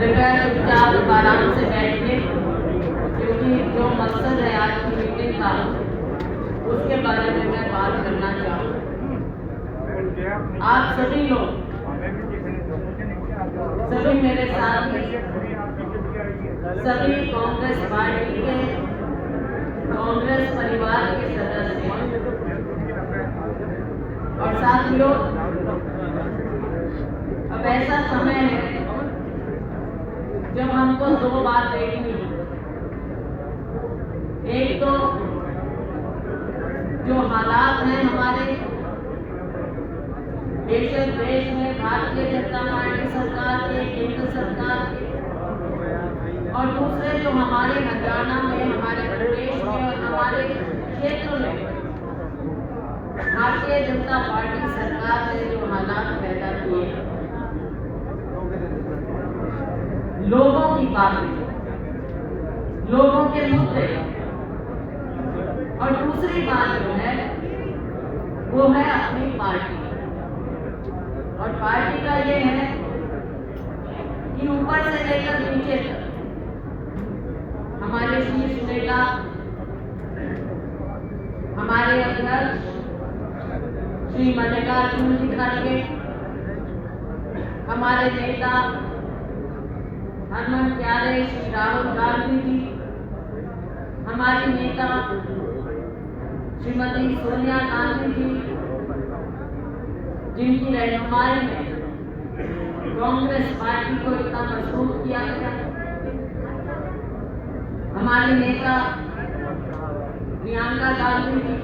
कृपया चुपचाप आराम से बैठिए, क्योंकि जो मकसद है आज की मीटिंग का उसके बारे में मैं बात करना चाहूँ। आप सभी लोग, सभी मेरे साथी, सभी कांग्रेस पार्टी के, कांग्रेस परिवार के सदस्य और साथियों, अब ऐसा समय है जब हमको दो बात देखनी है। एक तो जो हालात हैं हमारे देश में भारतीय जनता पार्टी सरकार के, केंद्र सरकार के, और दूसरे जो हमारे हरियाणा में, हमारे प्रदेश में और हमारे क्षेत्र में भारतीय जनता पार्टी सरकार ने जो हालात पैदा किए हैं, लोगों की बातें, लोगों के मुद्दे, और दूसरी बात जो है वो है अपनी पार्टी। और पार्टी का ये है कि ऊपर से लेकर नीचे तक हमारे शीर्ष नेता, हमारे अध्यक्ष श्री मल्लिकार्जुन जी खड़गे, हमारे नेता हनुमान प्यारे श्री राहुल गांधी जी, हमारी नेता श्रीमती सोनिया गांधी जी, जिनकी रहनुमाई में कांग्रेस पार्टी को इतना मजबूत किया गया, हमारे नेता प्रियंका गांधी जी,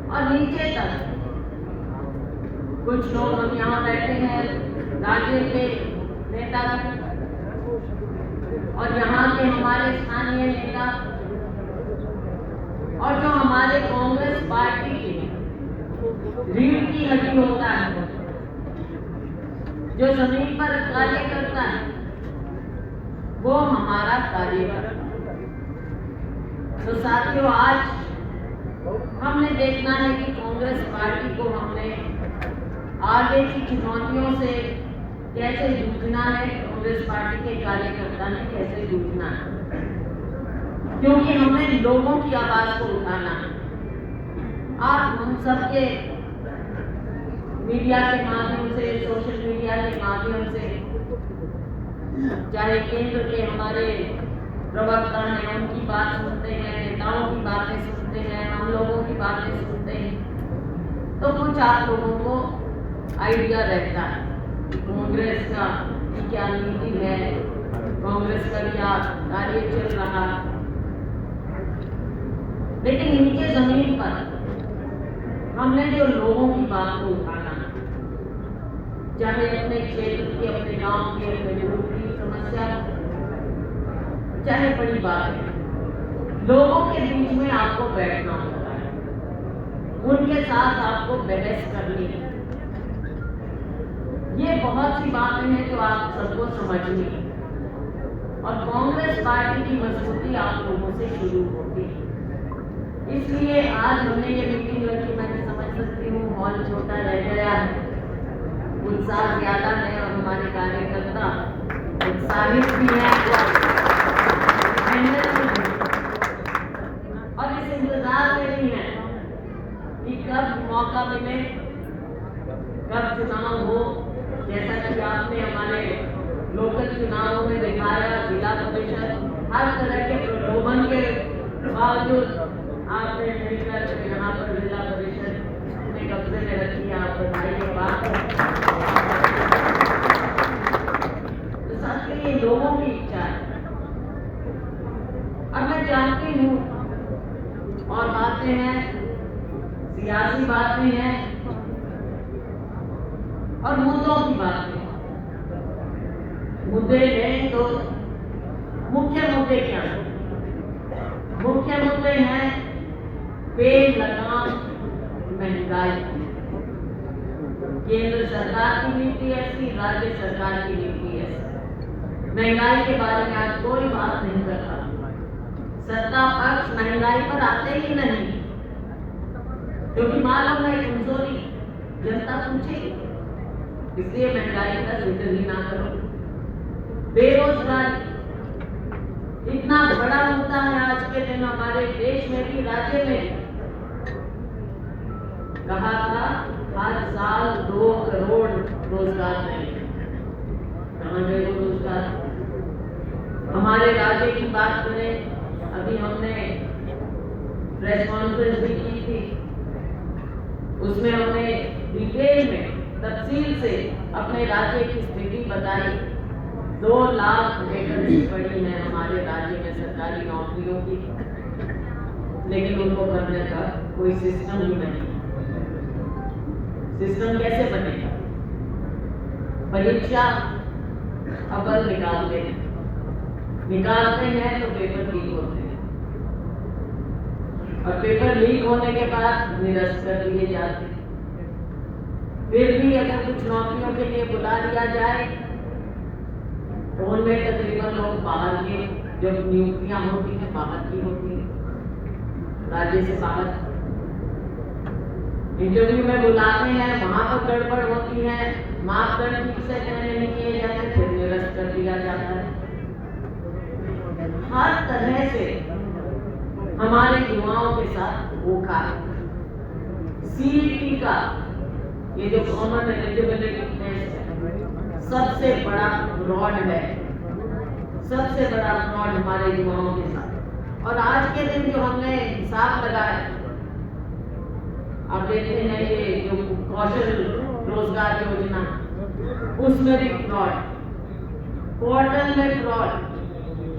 और नीचे तक कुछ लोग हम यहाँ बैठे हैं राज्य के नेता और यहाँ के हमारे स्थानीय नेता, और जो हमारे कांग्रेस पार्टी के रीढ़ की हड्डी होता है, जो जमीन पर कार्य करता है, वो हमारा कार्यकर्ता। तो साथियों, आज हमने देखना है कि कांग्रेस पार्टी को हमने आगे की चुनौतियों से कैसे जूझना है, कांग्रेस पार्टी के कार्यकर्ता ने कैसे जूझना है, क्योंकि हमें लोगों की आवाज को उठाना है। आप हम सबके मीडिया के माध्यम से, सोशल मीडिया के माध्यम से, चाहे केंद्र के हमारे प्रवक्ता हैं उनकी बात सुनते हैं, नेताओं की बातें सुनते हैं, हम लोगों की बातें सुनते हैं, तो कुछ आप लोगों को आइडिया रहता है कांग्रेस का की क्या नीति है, कांग्रेस का क्या कार्य चल रहा है। लेकिन नीचे जमीन पर हमने जो लोगों की बात को उठाना, चाहे अपने क्षेत्र की, अपने गांव की, अपने लोगों की समस्या, चाहे बड़ी बात है, लोगों के बीच में आपको बैठना होता है, उनके साथ आपको बहस करनी है। ये बहुत सी बातें हैं जो आप सबको समझनी है, और कांग्रेस पार्टी की मजबूती आप लोगों से शुरू होती है। इसलिए आज हमने ये मीटिंग रखी, मैं समझ सकती हूँ हॉल छोटा रह गया है, उत्साह ज्यादा है और हमारे कार्यकर्ता उत्साहित भी हैं और इस इंतजार में भी है कि कब मौका मिले, कब चुनाव हो। जैसा कि आपने हमारे लोकल चुनावों में दिखाया, जिला परिषद हर तरह के प्रलोभन के बावजूद आपने मिलकर यहाँ पर जिला परिषद अपने कब्जे में रखी, आप बधाई के बात। तो साथ ही लोगों की इच्छा है, अब मैं जानती हूँ, और बातें हैं, सियासी बातें हैं और मुद्दों की बातें। मुद्दे हैं तो मुख्य मुद्दे क्या हैं? मुख्य मुद्दे हैं बेलगाम महंगाई। केंद्र सरकार की नीति ऐसी, राज्य सरकार की नीति ऐसी। महंगाई के बारे में आज कोई बात नहीं करता, सत्ता पक्ष महंगाई पर आते ही नहीं, क्योंकि मालूम है कमजोरी जनता पूछेगी, इसलिए महंगाई का जिक्र ही ना करो। बेरोजगारी इतना बड़ा मुद्दा है आज के दिन हमारे देश में भी, राज्य में भी। कहा था हर साल 2 करोड़ रोजगार देंगे, कहाँ गए वो रोजगार? हमारे राज्य की बात करें, अभी हमने प्रेस कॉन्फ्रेंस भी की थी, उसमें हमने डिटेल में तफसील से अपने राज्य की स्थिति बताई। 2 लाख वैकेंसी पड़ी है हमारे राज्य में सरकारी नौकरियों की, लेकिन उनको भरने का कोई सिस्टम ही नहीं। सिस्टम कैसे बनेगा? परीक्षा अव्वल निकालते हैं तो पेपर लीक होते हैं, और पेपर लीक होने के बाद निरस्त कर दिए जाते हैं। फिर भी अगर कुछ नौकरियों के लिए बुला लिया जाए तो उनमें तकरीबन लोग बाहर के, जब नियुक्तियां होती हैं बाहर की होती हैं, राज्य से बाहर। इंटरव्यू में बुलाते हैं, वहां पर गड़बड़ होती है, मापदंड ठीक से नहीं किए जाते, फिर निरस्त कर दिया जाता है। हर तरह से हमारे युवाओं के साथ धोखा है। सीईटी का ये जो कॉमन एलिजिबिलिटी टेस्ट है, सबसे बड़ा फ्रॉड है, सबसे बड़ा फ्रॉड हमारे युवाओं के साथ। और आज के दिन जो हमने हिसाब लगाया, आप देखते हैं ये जो कौशल रोजगार योजना, उसमें भी फ्रॉड, पोर्टल में फ्रॉड,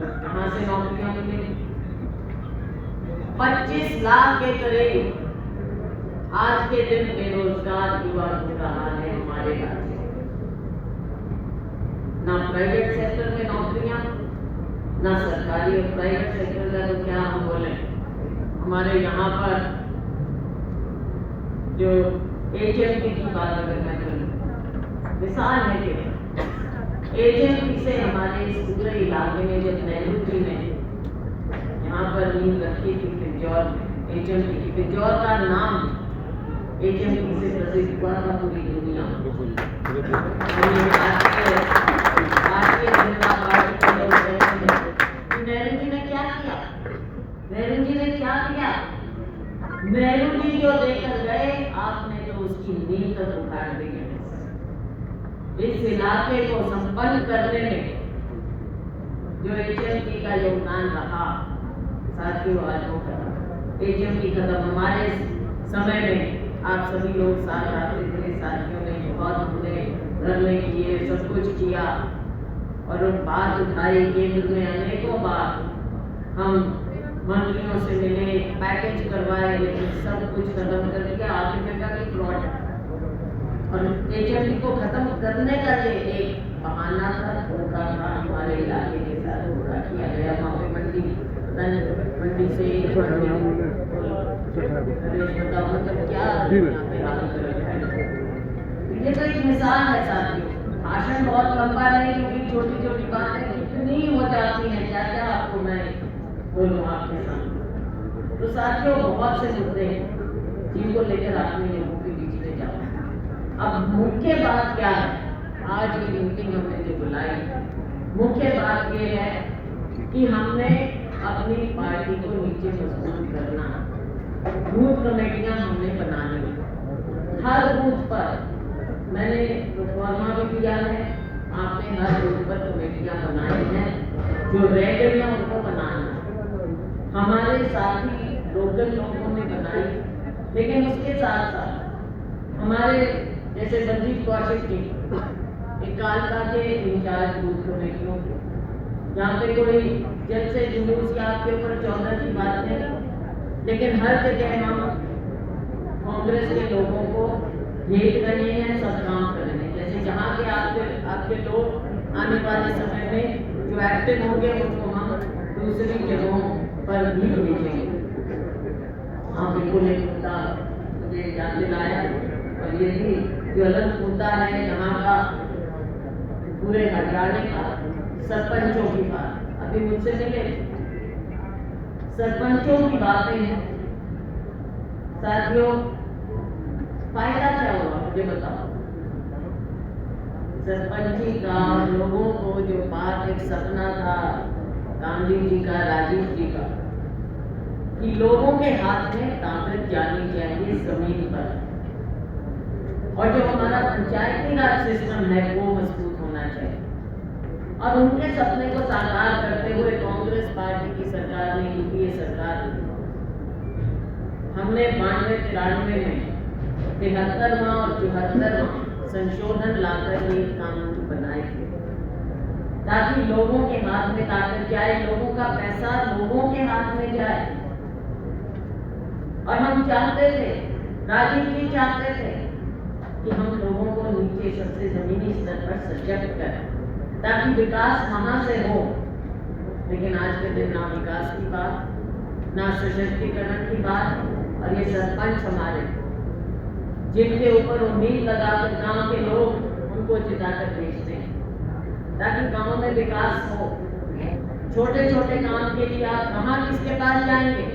कहाँ से नौकरियां मिलेंगी? 25 लाख के करीब आज के दिन बेरोजगार युवा हो रहा है हमारे राज्य में। ना प्राइवेट सेक्टर में नौकरियां, ना सरकारी और प्राइवेट सेक्टर का तो क्या हम बोले। हमारे यहाँ पर जो एचएमटी की बात अगर मैं करूँ, मिसाल है कि एचएमटी से हमारे इस पूरे इलाके में जब नेहरू जी ने यहाँ पर नींव रखी थी पिंजौर में, एचएमटी की, पिंजौर का नाम एचएमटी से प्रसिद्ध हुआ था पूरी दुनिया में। भारतीय जनता पार्टी के लोग नेहरू जी ने क्या किया? नेहरू जी ने क्या किया? नेहरू जी जो देकर गए, आपने तो उसकी नींव तक उखाड़ दी है। इस इलाके को संपन्न करने में जो एचएमटी का योगदान रहा, साथियों आज वो खत्म, एचएमटी खत्म। हमारे समय में आप सभी लोग साथ आते थे, साथियों ने बहुत हमने धरने किए, सब कुछ किया और बात उठाई केंद्र में अनेकों बार। हम मंत्रियों से मिले, पैकेज करवाए, लेकिन सब कुछ खत्म कर दिया। आखिर में की फ्रॉड, और एचएमटी को खत्म करने का ये एक बहाना था, धोखा था। हमारे इलाके के साथ धोखा किया गया। वहाँ पे मंडी से बताओ मतलब क्या यहाँ पे हालत है। ये तो एक मिसाल है साथियों। भाषण बहुत लंबा नहीं, क्योंकि छोटी छोटी बातें कितनी हो जाती हैं, क्या क्या आपको मैं बोलूँ आपके सामने। तो साथियों बहुत से मुद्दे हैं जिनको लेकर आपने लोगों के बीच में जाओ। अब मुख्य बात क्या है? आज की मीटिंग हमने जो बुलाई, मुख्य बात ये है कि हमने अपनी पार्टी को नीचे मजबूत करना। बूथ कमेटियां हमने बनानी, हर बूथ पर मैंने प्रोफार्मा भी दिया है, आपने हर बूथ पर कमेटियां बनाई हैं, जो रह गई हैं उनको बनाना। हमारे साथी लोकल लोगों ने बनाई, लेकिन उसके साथ साथ हमारे जैसे संजीव कौशिक जी एक कालका के इंचार्ज बूथ कमेटियों, जहाँ पे कोई जब से जुलूस या आपके ऊपर 14 की बात है, लेकिन हर जगह हम कांग्रेस के लोगों को भेज रहे हैं, सब काम कर रहे हैं। जैसे जहाँ के आपके लोग आने वाले समय में जो एक्टिव होंगे उनको हम दूसरी जगहों पर भी भेजेंगे। हाँ बिल्कुल एक मुद्दा मुझे याद दिलाया, और ये भी ज्वलंत मुद्दा है यहाँ का पूरे हरियाणा का, सरपंचों की बात। अभी मुझसे मिले सरपंचों की बातें हैं। साथियों फायदा क्या हुआ मुझे बताओ? सरपंची का लोगों को जो बात एक सपना था गांधी जी का, राजीव जी का, कि लोगों के हाथ में ताकत जानी चाहिए जमीन पर, और जो हमारा पंचायती राज सिस्टम है वो मजबूत होना चाहिए। और उनके सपने को साकार करते हुए कांग्रेस पार्टी की सरकार ने, यूपीए सरकार ने, हमने 92-93 में 73वां और 74वां संशोधन लाकर ये कानून बनाए थे, ताकि लोगों के हाथ में ताकत जाए, लोगों का पैसा लोगों के हाथ में जाए। और हम चाहते थे, राजीव जी चाहते थे कि हम लोगों को नीचे सबसे जमीनी स्तर पर सशक्त करें, ताकि विकास वहां से हो। लेकिन आज के दिन ना विकास की बात, ना सशक्तिकरण की बात, और ये सरपंच हमारे, जिनके ऊपर उम्मीद लगाकर गांव के लोग उनको जिताकर भेजते हैं ताकि गांव में विकास हो। छोटे छोटे काम के लिए आप कहाँ किसके पास जाएंगे?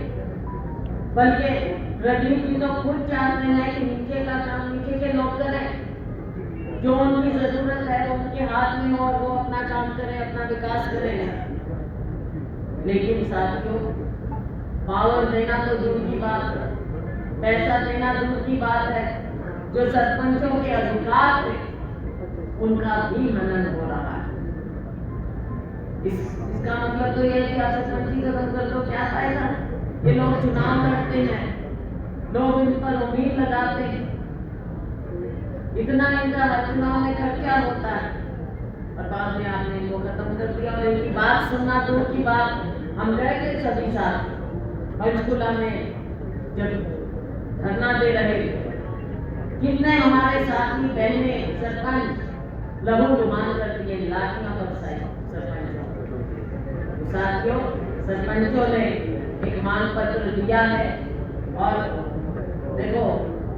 बल्कि राजीव जी तो खुद चाहते हैं कि नीचे का काम नीचे के लोग करें, जो उनकी जरूरत है वो उनके हाथ में हो और वो अपना काम करें, अपना विकास करें। लेकिन साथियों, पावर देना तो दूर की बात है, पैसा देना दूर की बात है, जो सरपंचों के अधिकार थे उनका भी हनन हो रहा है। इसका मतलब तो ये है कि आप सरपंची का बंद कर दो, क्या फायदा? ये लोग चुनाव लड़ते हैं, लोग इन पर उम्मीद लगाते हैं, इतना इनका हर चुनाव में खर्चा होता है, और बाद में आपने इनको खत्म कर दिया। और इनकी बात सुनना दूर की बात, हम गए थे सभी साथ पंचकुला में जब धरना दे रहे थे, कितने हमारे साथी बहने सरपंच लहू लुहान कर दिए, लाठियां बरसाई सरपंचों। साथियों, सरपंचों ने एक मांग पत्र दिया है, और देखो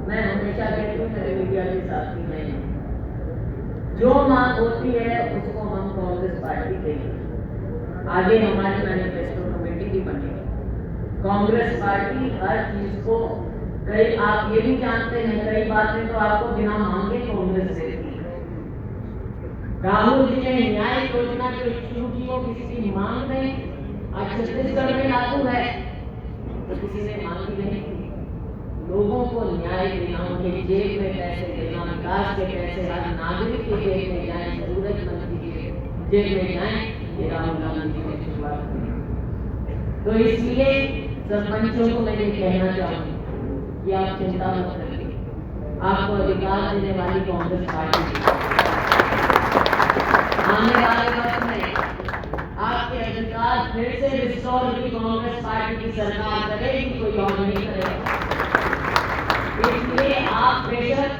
मैं हमेशा कहती हूँ मेरे मीडिया के साथी में, जो मांग होती है उसको हम कांग्रेस पार्टी देंगे। आगे हमारी मैनिफेस्टो कमेटी भी बनेगी। कांग्रेस पार्टी हर चीज को, कई आप ये भी जानते हैं, कई बातें तो आपको बिना मांगे कांग्रेस देती है। राहुल जी ने न्याय योजना जो शुरू की वो किसी की मांग में, आज छत्तीसगढ़ में लागू है तो किसी ने मांगी नहीं की। लोगों को न्याय देना, उनके जेब में पैसे देना, विकास के पैसे हर नागरिक के जेब में जाए, जरूरतमंद की जेब में जाए, ये राहुल गांधी ने शुरुआत की। तो इसलिए सरपंचों को मैं ये कहना चाहूंगी कि आप चिंता मत करिए, आपको अधिकार देने वाली कांग्रेस पार्टी आने वाले वक्त में आपके अधिकार फिर से रिस्टोर भी कांग्रेस पार्टी की सरकार करेगी, कोई और नहीं करेगा। इसलिए आप बेशक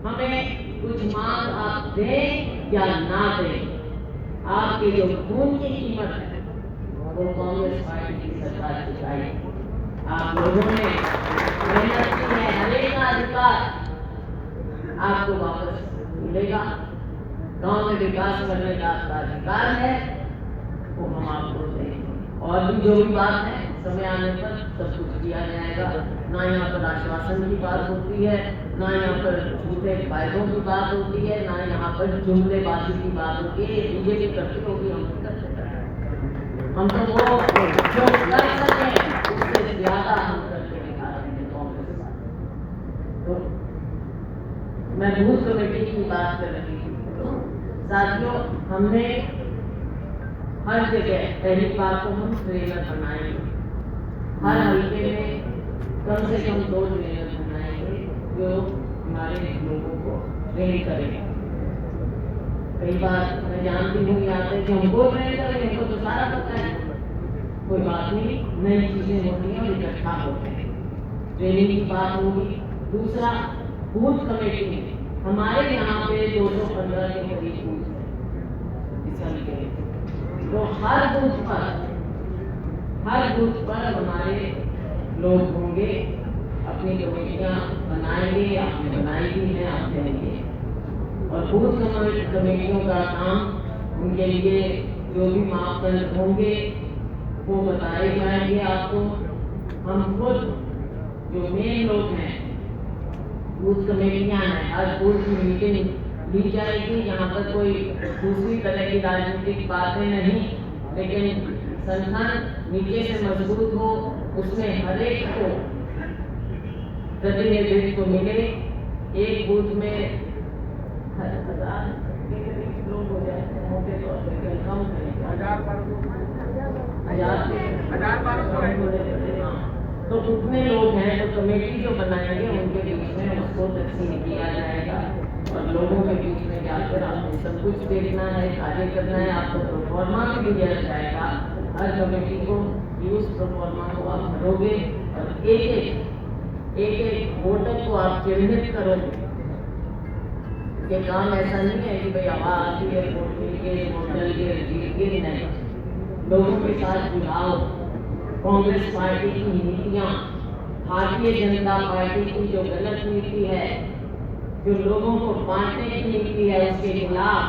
हमें कुछ मांग आप दें या ना दें, आपके जो खून की कीमत है वो कांग्रेस पार्टी की सरकार चुकाएगी। आप लोगों ने मेहनत की है, हरेक का अधिकार आपको वापस मिलेगा। गांव में विकास करने का आपका अधिकार है, वो हम आपको देंगे। और भी जो भी बात है समय आने पर सब कुछ किया जाएगा। ना यहाँ पर आश्वासन की बात होती है, ना यहाँ पर झूठे वायदों की बात होती है, ना यहाँ पर जुमलेबाजी की बात होती है। बीजेपी करती होगी, हम नहीं करते। हम तो वो जो कर सके उससे ज्यादा हम करके दिखा रहे हैं कांग्रेस। तो मैं बूथ कमेटी की बात कर रही हूँ। साथियों, हमने हर जगह पहली बार को हम ट्रेनर बनाएंगे, हर हल्के में कम से कम 2 ट्रेनर बनाएंगे जो हमारे लोगों को ट्रेन करेंगे। कई बार मैं जानती हूँ यहाँ पे कि हमको ट्रेन करेंगे, हमको तो सारा पता है, कोई बात नहीं, नई चीजें होती हैं और इकट्ठा होते हैं, ट्रेनिंग की बात होगी। दूसरा, बूथ कमेटी में हमारे यहाँ पे 215 के करीब बूथ है, तो हर बूथ पर हमारे लोग होंगे, अपनी कमेटियां बनाएंगे, आपने बनाई भी है, आप देंगे। और बूथ कमेटियों का काम, उनके लिए जो भी मापदंड होंगे वो बताए जाएंगे आपको। हम खुद जो मेन लोग हैं, बूथ कमेटियां हैं, हर बूथ की मीटिंग ली जाएगी। यहाँ पर कोई दूसरी तरह की की राजनीतिक बातें नहीं, लेकिन संगठन नीचे से मजबूत हो, उसमें हर एक को प्रतिनिधित्व मिले। एक बूथ में 1000 लोग हो जाते हैं, मोटे तौर पर कम करेंगे 1000 तो उतने लोग हैं तो कमेटी जो बनाएंगे उनके बीच में उसको तकसीम किया जाएगा और लोगों के बीच में जाकर आपको सब कुछ देखना है, कार्य करना है। आपको प्रोफॉर्मा भी दिया जाएगा हर कमेटी को, उस प्रोफॉर्मा को आप भरोगे और एक वोटर को आप चिन्हित करोगे। ये काम ऐसा नहीं है कि भाई हवा आती है वोट मिलके वोट मिलके जीत के, नहीं। लोगों के साथ जुड़ाव, कांग्रेस पार्टी की नीतियां, भारतीय जनता पार्टी की जो गलत नीति है, जो लोगों को बांटने की नीति है, उसके खिलाफ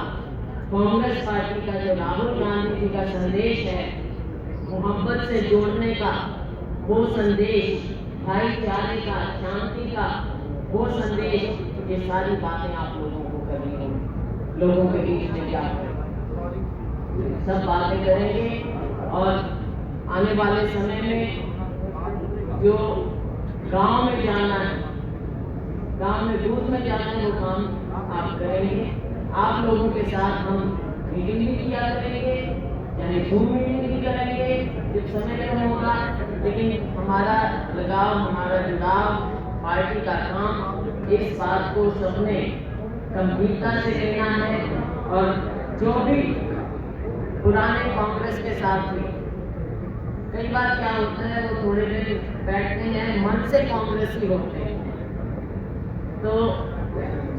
कांग्रेस पार्टी का जो राहुल गांधी जी का संदेश है, मोहब्बत से जोड़ने का वो संदेश, भाईचारे का, शांति का वो संदेश, ये सारी बातें आप लोगों को करनी होगी। लोगों के बीच में जाकर सब बातें करेंगे और आने वाले समय में जो गांव में जाना है, गांव में दूध में जाना है, वो काम आप करेंगे। आप लोगों के साथ हम मीटिंग भी किया करेंगे, यानी जूम मीटिंग भी करेंगे जब समय कम होगा, लेकिन हमारा लगाव, हमारा जुड़ाव, पार्टी का काम, इस बात को सबने गंभीरता से लेना है। और जो भी पुराने कांग्रेस के साथ थे, कई बार क्या होता है वो थोड़े दिन बैठते हैं, मन से कांग्रेसी होते हैं, तो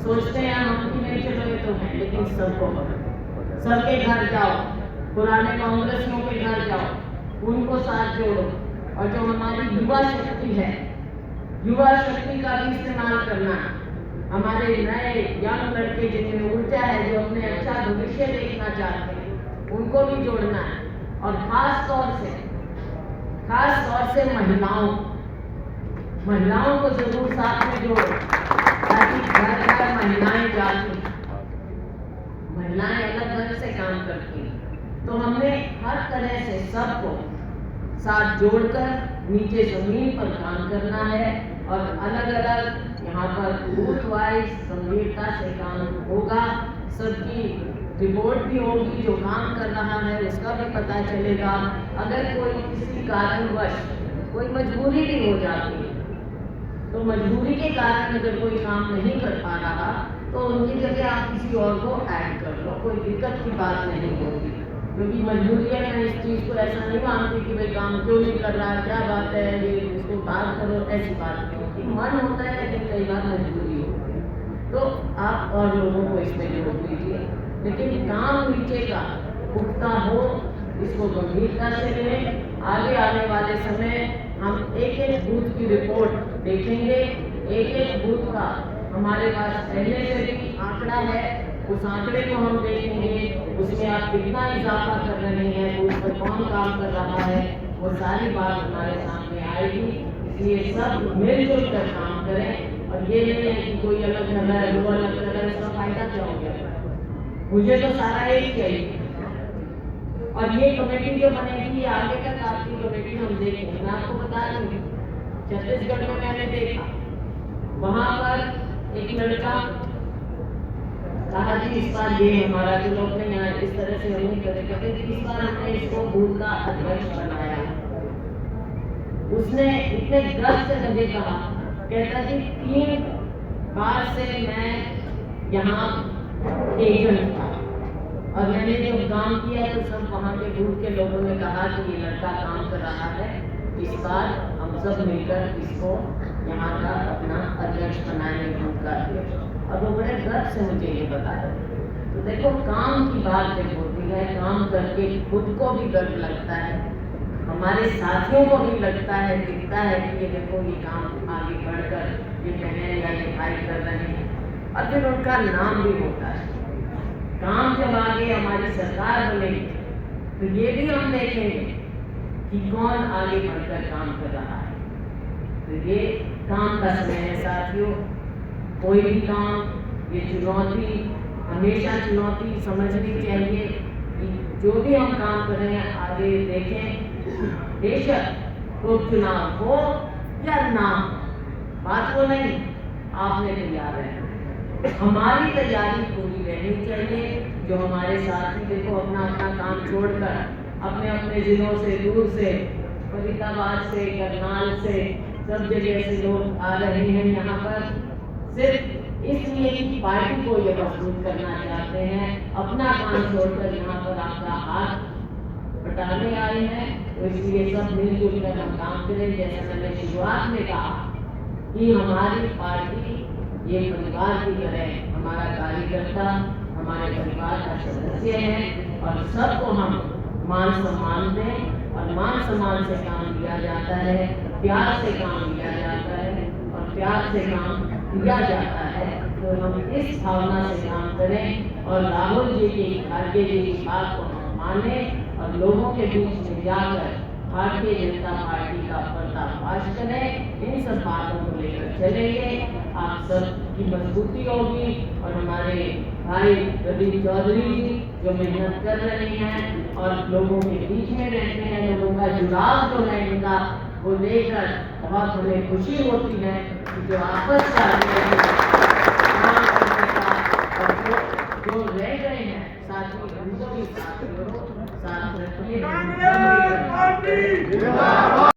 सोचते हैं हम कि नहीं चलो ये तो है, लेकिन सबके घर जाओ, पुराने कांग्रेसियों के घर जाओ, उनको साथ जोड़ो और जो हमारी युवा शक्ति है, युवा शक्ति का भी इस्तेमाल करना। हमारे नए यंग लड़के जिनमें ऊर्जा है, जो अपने अच्छा भविष्य देखना चाहते हैं, उनको भी जोड़ना है। और खास तौर से महिलाओं को जरूर साथ में जोड़ो, ताकि घर घर महिलाएं जाती, महिलाएं अलग अलग से काम करती हैं। तो हमने हर तरह से सबको साथ जोड़कर नीचे जमीन पर काम करना है और अलग अलग यहाँ पर बूथ वाइज गंभीरता से काम होगा। सबकी रिपोर्ट भी होगी, जो काम कर रहा है उसका भी पता चलेगा। अगर कोई किसी कारणवश कोई मजबूरी भी हो जाती है, तो मजबूरी के कारण अगर कोई काम नहीं कर पा रहा, तो उनकी जगह आप किसी और को ऐड कर लो, कोई दिक्कत की बात नहीं होगी। क्योंकि मजबूरी है, मैं इस चीज़ को ऐसा नहीं मानती कि भाई काम क्यों नहीं कर रहा, क्या बात है, ये इसको बात करो, ऐसी बात नहीं होती। मन होता है, लेकिन कई बार मजबूरी होती है, तो आप और लोगों को इसमें जोड़ दीजिए। लेकिन काम नीचे का पुख्ता हो, इसको गंभीरता से लें। आगे आने वाले समय हम एक एक बूथ की रिपोर्ट देखेंगे, एक एक बूथ का हमारे पास पहले से भी आंकड़ा है, उस आंकड़े को हम देखेंगे, उसमें आप कितना इजाफा कर रहे हैं, बूथ पर कौन काम कर रहा है, वो सारी बात हमारे सामने आएगी। इसलिए सब मिलजुल कर काम करें और ये नहीं है कि कोई अलग कर रहा है, वो अलग कर रहा है, उसका फायदा क्या हो गया। मुझे तो सारा एक चाहिए। और ये कमेटी जो बनेगी, आगे तक आपकी कमेटी हम देखेंगे। मैं आपको बता दूंगी, छत्तीसगढ़ में मैंने देखा, वहां पर एक लड़का कहा कि इस बार ये हमारा जो लोग ने यहाँ इस तरह से हम नहीं करे, कहते कि इस बार हमने इसको बूथ का अध्यक्ष बनाया। उसने इतने गर्व से मुझे कहा, कहता कि 3 बार से मैं यहाँ एजेंट था और मैंने जो काम किया तो सब वहाँ के बूथ के लोगों ने कहा कि ये लड़का काम कर रहा है, इस बार हम सब मिलकर इसको यहाँ का अपना अध्यक्ष बनाएंगे, बूथ का अध्यक्ष। और वो बड़े गर्व से मुझे ये बताया। तो देखो, काम की बात जब होती है, काम करके खुद को भी गर्व लगता है, हमारे साथियों को भी लगता है, दिखता है कि ये देखो ये काम आगे बढ़कर ये बहन या ये भाई कर रहे हैं, और फिर उनका नाम भी होता है। काम जब आगे हमारी सरकार बनेगी तो ये भी हम देखेंगे कि कौन आगे बढ़कर काम कर रहा है। तो ये काम का समय है साथियों। कोई भी काम, ये चुनौती, हमेशा चुनौती समझनी चाहिए। जो भी हम काम कर रहे हैं आगे देखें, बेशक उपचुनाव हो या ना, बात वो नहीं, आपने तैयार रहना, हमारी तैयारी पूरी रहनी चाहिए। जो हमारे साथी देखो अपना अपना काम छोड़कर अपने अपने जिलों से, दूर से, फरीदाबाद से, करनाल से, सब जगह से लोग आ रहे हैं यहाँ पर, सिर्फ इसलिए कि पार्टी को ये मजबूत करना चाहते हैं, अपना काम छोड़कर यहाँ पर आपका हाथ बटाने आए हैं। तो इसलिए सब मिलजुल कर हम काम करें। जैसा मैंने शुरुआत में कहा कि हमारी पार्टी ये परिवार की तरह, हमारा कार्यकर्ता हमारे परिवार का सदस्य है और सबको हम मान सम्मान दें और मान सम्मान से काम लिया जाता है, प्यार से काम लिया जाता है और प्यार से काम किया जाता है। तो हम इस भावना से काम करें और राहुल जी की, खड़गे जी की बात को हम माने और लोगों के बीच में जाकर भारतीय जनता पार्टी का पर्दाफाश करें। इन सब बातों को लेकर चलेंगे, आप सब की मजबूती होगी और हमारे भाई प्रदीप चौधरी जी जो मेहनत कर रहे हैं और लोगों के बीच में रहते हैं, लोगों का जुड़ाव जो है इनका, वो लेकर बहुत हमें खुशी होती है कि जो आपस का काम करने का और जो रह गए हैं साथी, उनको भी साथ रखिए।